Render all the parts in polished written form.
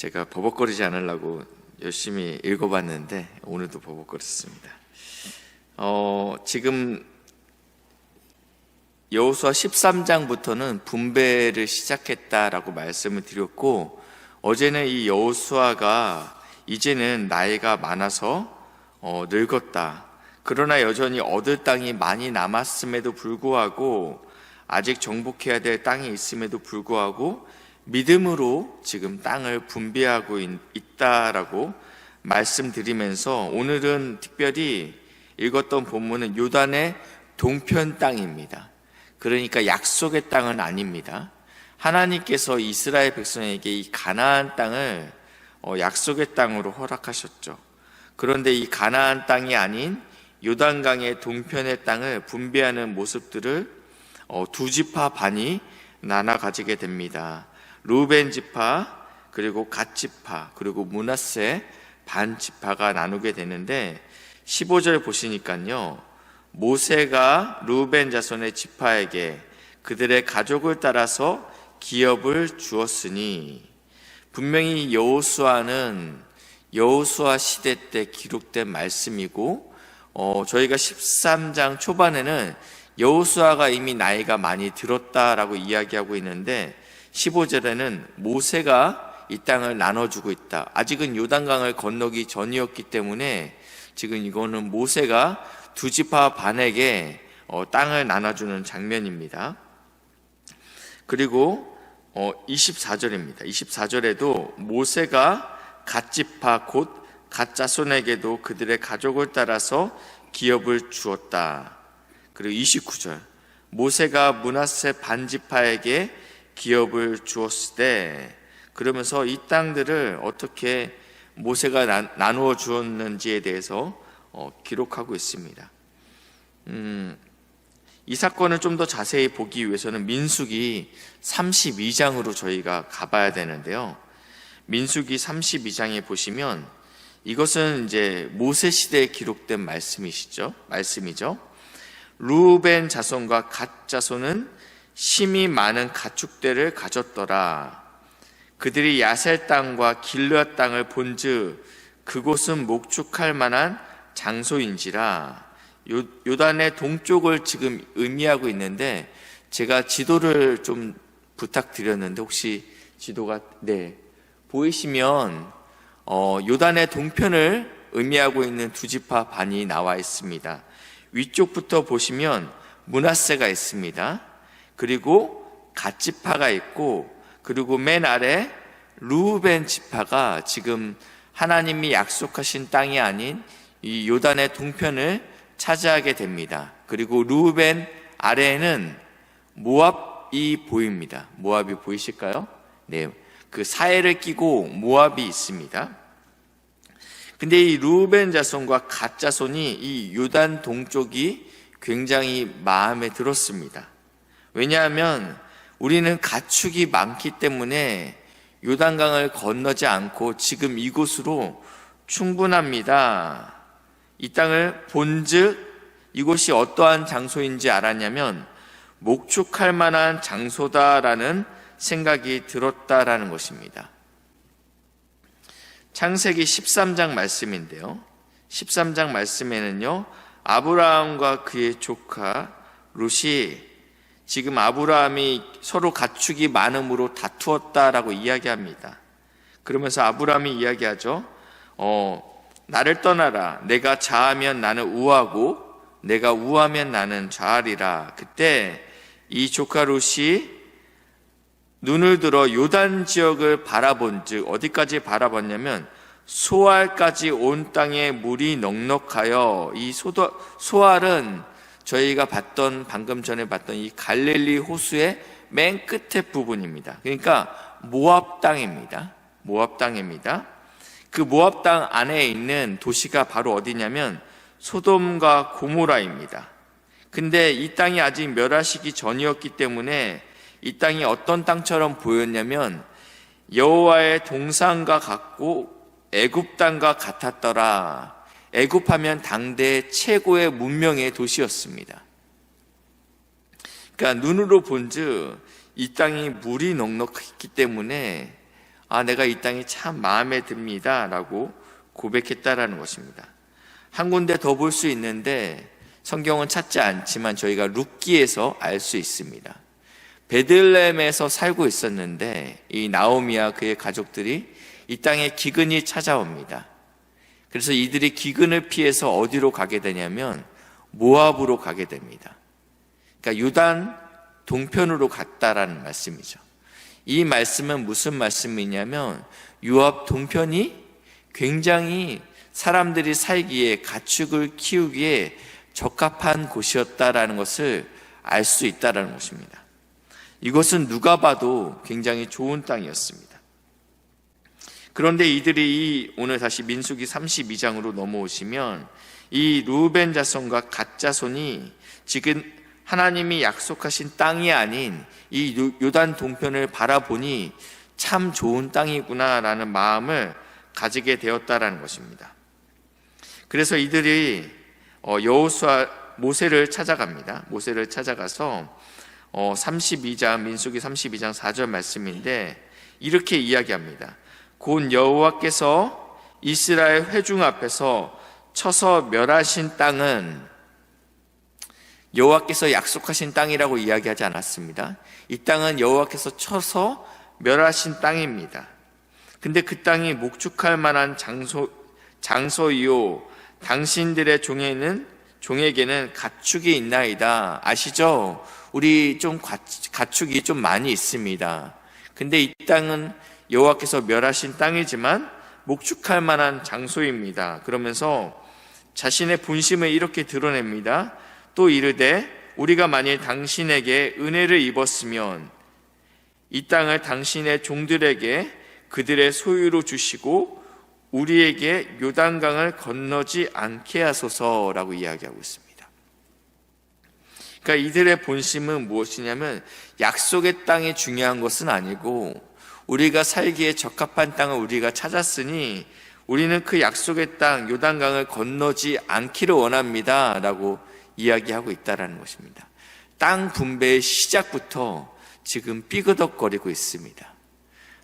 제가 버벅거리지 않으려고 열심히 읽어봤는데 오늘도 버벅거렸습니다. 지금 여호수아 13장부터는 분배를 시작했다라고 말씀을 드렸고, 어제는 이 여호수아가 이제는 나이가 많아서 늙었다. 그러나 여전히 얻을 땅이 많이 남았음에도 불구하고, 아직 정복해야 될 땅이 있음에도 불구하고 믿음으로 지금 땅을 분배하고 있다라고 말씀드리면서, 오늘은 특별히 읽었던 본문은 요단의 동편 땅입니다. 그러니까 약속의 땅은 아닙니다. 하나님께서 이스라엘 백성에게 이 가나안 땅을 약속의 땅으로 허락하셨죠. 그런데 이 가나안 땅이 아닌 요단강의 동편의 땅을 분배하는 모습들을 두 지파 반이 나눠 가지게 됩니다. 루벤 지파, 그리고 갓 지파, 그리고 므낫세 반 지파가 나누게 되는데, 15절 보시니까요, 모세가 루벤 자손의 지파에게 그들의 가족을 따라서 기업을 주었으니, 분명히 여호수아는 여호수아 시대 때 기록된 말씀이고, 저희가 13장 초반에는 여호수아가 이미 나이가 많이 들었다라고 이야기하고 있는데, 15절에는 모세가 이 땅을 나눠주고 있다. 아직은 요단강을 건너기 전이었기 때문에 지금 이거는 모세가 두 지파 반에게 땅을 나눠주는 장면입니다. 그리고 24절입니다. 24절에도 모세가 갓 지파 곧 갓 자손에게도 그들의 가족을 따라서 기업을 주었다. 그리고 29절, 모세가 므낫세 반 지파에게 기업을 주었을 때, 그러면서 이 땅들을 어떻게 모세가 나누어 주었는지에 대해서 기록하고 있습니다. 이 사건을 좀 더 자세히 보기 위해서는 민수기 32장으로 저희가 가봐야 되는데요. 민수기 32장에 보시면 이것은 이제 모세 시대에 기록된 말씀이죠. 루벤 자손과 갓 자손은 심히 많은 가축대를 가졌더라. 그들이 야셀 땅과 길르앗 땅을 본즉 그곳은 목축할 만한 장소인지라. 요단의 동쪽을 지금 의미하고 있는데, 제가 지도를 좀 부탁드렸는데 혹시 지도가 보이시면 요단의 동편을 의미하고 있는 두 지파 반이 나와 있습니다. 위쪽부터 보시면 므낫세가 있습니다. 그리고 갓 지파가 있고, 그리고 맨 아래 루벤 지파가 지금 하나님이 약속하신 땅이 아닌 이 요단의 동편을 차지하게 됩니다. 그리고 루벤 아래에는 모압이 보입니다. 모압이 보이실까요? 네, 그 사해를 끼고 모압이 있습니다. 근데 이 루벤 자손과 갓 자손이 이 요단 동쪽이 굉장히 마음에 들었습니다. 왜냐하면 우리는 가축이 많기 때문에 요단강을 건너지 않고 지금 이곳으로 충분합니다. 이 땅을 본즉 이곳이 어떠한 장소인지 알았냐면 목축할 만한 장소다라는 생각이 들었다라는 것입니다. 창세기 13장 말씀인데요, 13장 말씀에는요, 아브라함과 그의 조카 롯이, 지금 아브라함이 서로 가축이 많음으로 다투었다라고 이야기합니다. 그러면서 아브라함이 이야기하죠. 나를 떠나라. 내가 좌하면 나는 우하고 내가 우하면 나는 좌하리라. 그때 이 조카 롯이 눈을 들어 요단 지역을 바라본즉, 어디까지 바라봤냐면 소알까지 온 땅에 물이 넉넉하여, 이 소알은 저희가 방금 전에 봤던 이 갈릴리 호수의 맨 끝에 부분입니다. 그러니까 모압 땅입니다. 그 모압 땅 안에 있는 도시가 바로 어디냐면 소돔과 고모라입니다. 근데 이 땅이 아직 멸하시기 전이었기 때문에 이 땅이 어떤 땅처럼 보였냐면 여호와의 동산과 같고 애굽 땅과 같았더라. 애굽하면 당대 최고의 문명의 도시였습니다. 그러니까 눈으로 본즉 이 땅이 물이 넉넉했기 때문에 내가 이 땅이 참 마음에 듭니다 라고 고백했다라는 것입니다. 한 군데 더 볼 수 있는데 성경은 찾지 않지만 저희가 룻기에서 알 수 있습니다. 베들레헴에서 살고 있었는데 이 나오미와 그의 가족들이 이 땅에 기근이 찾아옵니다. 그래서 이들이 기근을 피해서 어디로 가게 되냐면 모압으로 가게 됩니다. 그러니까 유단 동편으로 갔다라는 말씀이죠. 이 말씀은 무슨 말씀이냐면 유압 동편이 굉장히 사람들이 살기에, 가축을 키우기에 적합한 곳이었다라는 것을 알 수 있다라는 것입니다. 이것은 누가 봐도 굉장히 좋은 땅이었습니다. 그런데 이들이 오늘 다시 민수기 32장으로 넘어오시면 이 루벤 자손과 갓 자손이 지금 하나님이 약속하신 땅이 아닌 이 요단 동편을 바라보니 참 좋은 땅이구나라는 마음을 가지게 되었다라는 것입니다. 그래서 이들이 여호수아 모세를 찾아갑니다. 모세를 찾아가서 32장 민수기 32장 4절 말씀인데 이렇게 이야기합니다. 곧 여호와께서 이스라엘 회중 앞에서 쳐서 멸하신 땅은, 여호와께서 약속하신 땅이라고 이야기하지 않았습니다. 이 땅은 여호와께서 쳐서 멸하신 땅입니다. 근데 그 땅이 목축할 만한 장소이요 당신들의 종에게는 가축이 있나이다. 아시죠? 우리 좀 가축이 좀 많이 있습니다. 근데 이 땅은 여호와께서 멸하신 땅이지만 목축할 만한 장소입니다. 그러면서 자신의 본심을 이렇게 드러냅니다. 또 이르되 우리가 만일 당신에게 은혜를 입었으면 이 땅을 당신의 종들에게 그들의 소유로 주시고 우리에게 요단강을 건너지 않게 하소서라고 이야기하고 있습니다. 그러니까 이들의 본심은 무엇이냐면 약속의 땅이 중요한 것은 아니고 우리가 살기에 적합한 땅을 우리가 찾았으니 우리는 그 약속의 땅 요단강을 건너지 않기를 원합니다 라고 이야기하고 있다는 것입니다. 땅 분배의 시작부터 지금 삐그덕거리고 있습니다.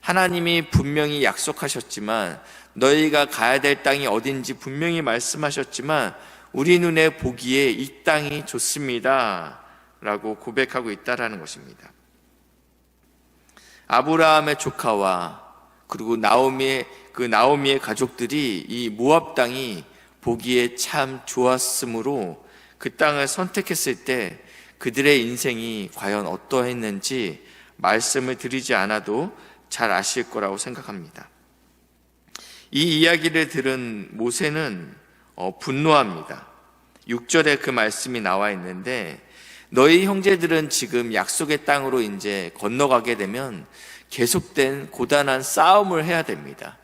하나님이 분명히 약속하셨지만, 너희가 가야 될 땅이 어딘지 분명히 말씀하셨지만 우리 눈에 보기에 이 땅이 좋습니다 라고 고백하고 있다는 것입니다. 아브라함의 조카와 그리고 나오미의 가족들이 이 모압 땅이 보기에 참 좋았으므로 그 땅을 선택했을 때 그들의 인생이 과연 어떠했는지 말씀을 드리지 않아도 잘 아실 거라고 생각합니다. 이 이야기를 들은 모세는 분노합니다. 6절에 그 말씀이 나와 있는데, 너희 형제들은 지금 약속의 땅으로 이제 건너가게 되면 계속된 고단한 싸움을 해야 됩니다.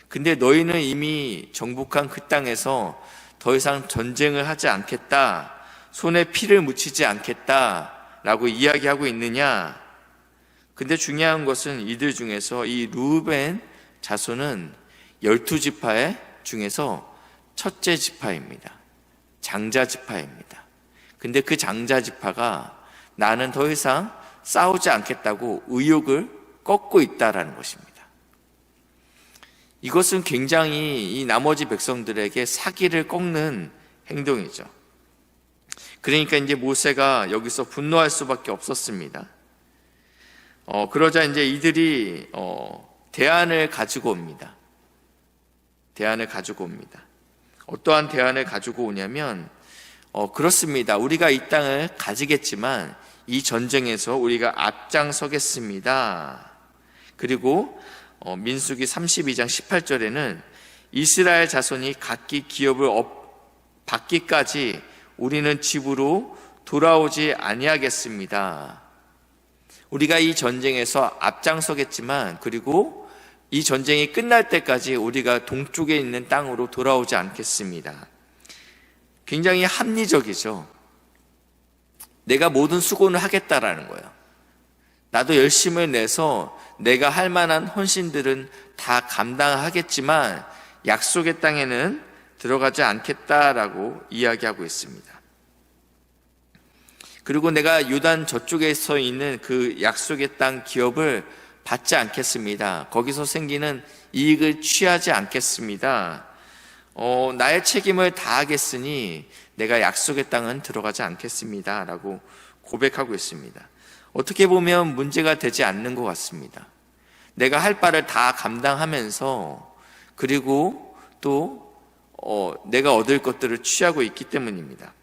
근데 너희는 이미 정복한 그 땅에서 더 이상 전쟁을 하지 않겠다, 손에 피를 묻히지 않겠다 라고 이야기하고 있느냐? 근데 중요한 것은 이들 중에서 이 루벤 자손은 12지파 중에서 첫째 지파입니다. 장자 지파입니다. 근데 그 장자 지파가 나는 더 이상 싸우지 않겠다고 의욕을 꺾고 있다라는 것입니다. 이것은 굉장히 이 나머지 백성들에게 사기를 꺾는 행동이죠. 그러니까 이제 모세가 여기서 분노할 수밖에 없었습니다. 그러자 이제 이들이 대안을 가지고 옵니다. 대안을 가지고 옵니다. 어떠한 대안을 가지고 오냐면 그렇습니다. 우리가 이 땅을 가지겠지만 이 전쟁에서 우리가 앞장서겠습니다. 그리고 민수기 32장 18절에는 이스라엘 자손이 각기 기업을 받기까지 우리는 집으로 돌아오지 아니하겠습니다. 우리가 이 전쟁에서 앞장서겠지만 그리고 이 전쟁이 끝날 때까지 우리가 동쪽에 있는 땅으로 돌아오지 않겠습니다. 굉장히 합리적이죠. 내가 모든 수고를 하겠다라는 거예요. 나도 열심을 내서 내가 할 만한 헌신들은 다 감당하겠지만 약속의 땅에는 들어가지 않겠다라고 이야기하고 있습니다. 그리고 내가 요단 저쪽에 서 있는 그 약속의 땅 기업을 받지 않겠습니다. 거기서 생기는 이익을 취하지 않겠습니다. 나의 책임을 다하겠으니 내가 약속의 땅은 들어가지 않겠습니다. 라고 고백하고 있습니다. 어떻게 보면 문제가 되지 않는 것 같습니다. 내가 할 바를 다 감당하면서 그리고 또 내가 얻을 것들을 취하고 있기 때문입니다.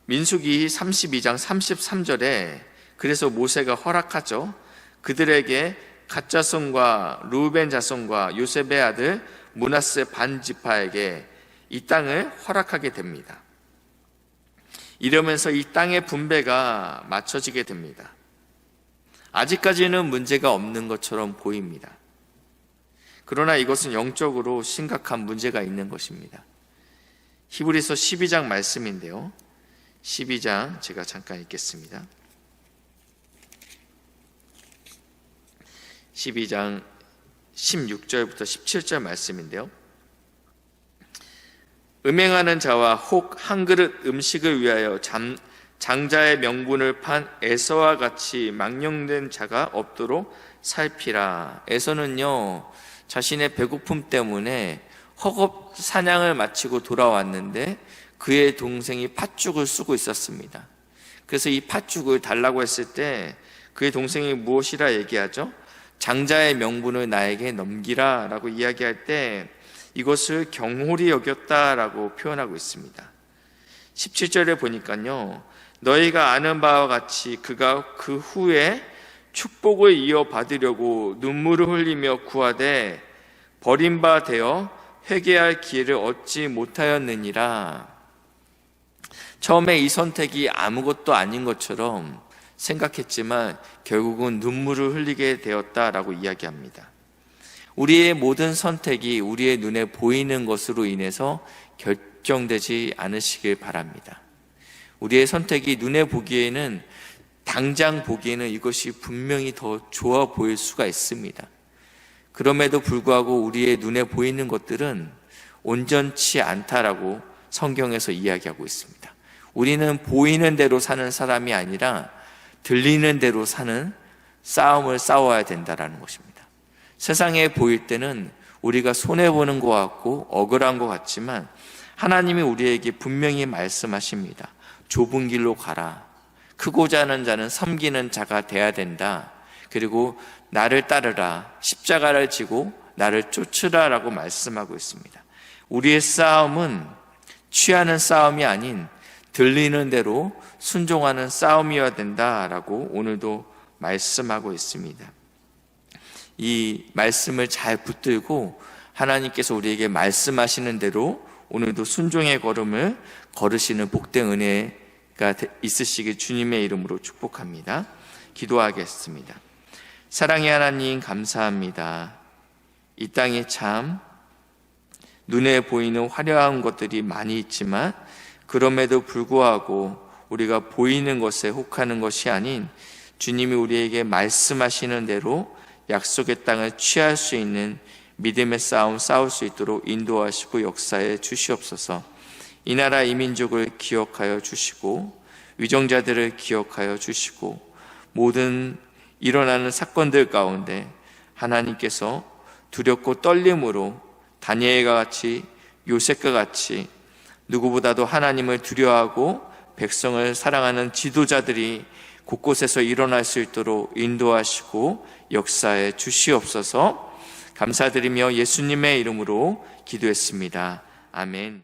민수기 32장 33절에 그래서 모세가 허락하죠. 그들에게 갓 자손과 루벤 자손과 요셉의 아들 므낫세 반 지파에게 이 땅을 허락하게 됩니다. 이러면서 이 땅의 분배가 맞춰지게 됩니다. 아직까지는 문제가 없는 것처럼 보입니다. 그러나 이것은 영적으로 심각한 문제가 있는 것입니다. 히브리서 12장 말씀인데요. 12장 제가 잠깐 읽겠습니다. 12장 16절부터 17절 말씀인데요. 음행하는 자와 혹 한 그릇 음식을 위하여 장자의 명분을 판 에서와 같이 망령된 자가 없도록 살피라. 에서는요, 자신의 배고픔 때문에 허겁 사냥을 마치고 돌아왔는데 그의 동생이 팥죽을 쓰고 있었습니다. 그래서 이 팥죽을 달라고 했을 때 그의 동생이 무엇이라 얘기하죠? 장자의 명분을 나에게 넘기라 라고 이야기할 때 이것을 경홀히 여겼다라고 표현하고 있습니다. 17절에 보니까요, 너희가 아는 바와 같이 그가 그 후에 축복을 이어받으려고 눈물을 흘리며 구하되 버림바 되어 회개할 기회를 얻지 못하였느니라. 처음에 이 선택이 아무것도 아닌 것처럼 생각했지만 결국은 눈물을 흘리게 되었다라고 이야기합니다. 우리의 모든 선택이 우리의 눈에 보이는 것으로 인해서 결정되지 않으시길 바랍니다. 우리의 선택이 눈에 보기에는, 당장 보기에는 이것이 분명히 더 좋아 보일 수가 있습니다. 그럼에도 불구하고 우리의 눈에 보이는 것들은 온전치 않다라고 성경에서 이야기하고 있습니다. 우리는 보이는 대로 사는 사람이 아니라 들리는 대로 사는 싸움을 싸워야 된다라는 것입니다. 세상에 보일 때는 우리가 손해보는 것 같고 억울한 것 같지만 하나님이 우리에게 분명히 말씀하십니다. 좁은 길로 가라. 크고자 하는 자는 섬기는 자가 돼야 된다. 그리고 나를 따르라. 십자가를 지고 나를 쫓으라 라고 말씀하고 있습니다. 우리의 싸움은 취하는 싸움이 아닌 들리는 대로 순종하는 싸움이어야 된다라고 오늘도 말씀하고 있습니다. 이 말씀을 잘 붙들고 하나님께서 우리에게 말씀하시는 대로 오늘도 순종의 걸음을 걸으시는 복된 은혜가 있으시길 주님의 이름으로 축복합니다. 기도하겠습니다. 사랑의 하나님, 감사합니다. 이 땅에 참 눈에 보이는 화려한 것들이 많이 있지만 그럼에도 불구하고 우리가 보이는 것에 혹하는 것이 아닌 주님이 우리에게 말씀하시는 대로 약속의 땅을 취할 수 있는 믿음의 싸움 싸울 수 있도록 인도하시고 역사해 주시옵소서. 이 나라 이 민족을 기억하여 주시고 위정자들을 기억하여 주시고 모든 일어나는 사건들 가운데 하나님께서 두렵고 떨림으로 다니엘과 같이 요셉과 같이 누구보다도 하나님을 두려워하고 백성을 사랑하는 지도자들이 곳곳에서 일어날 수 있도록 인도하시고 역사해 주시옵소서. 감사드리며 예수님의 이름으로 기도했습니다. 아멘.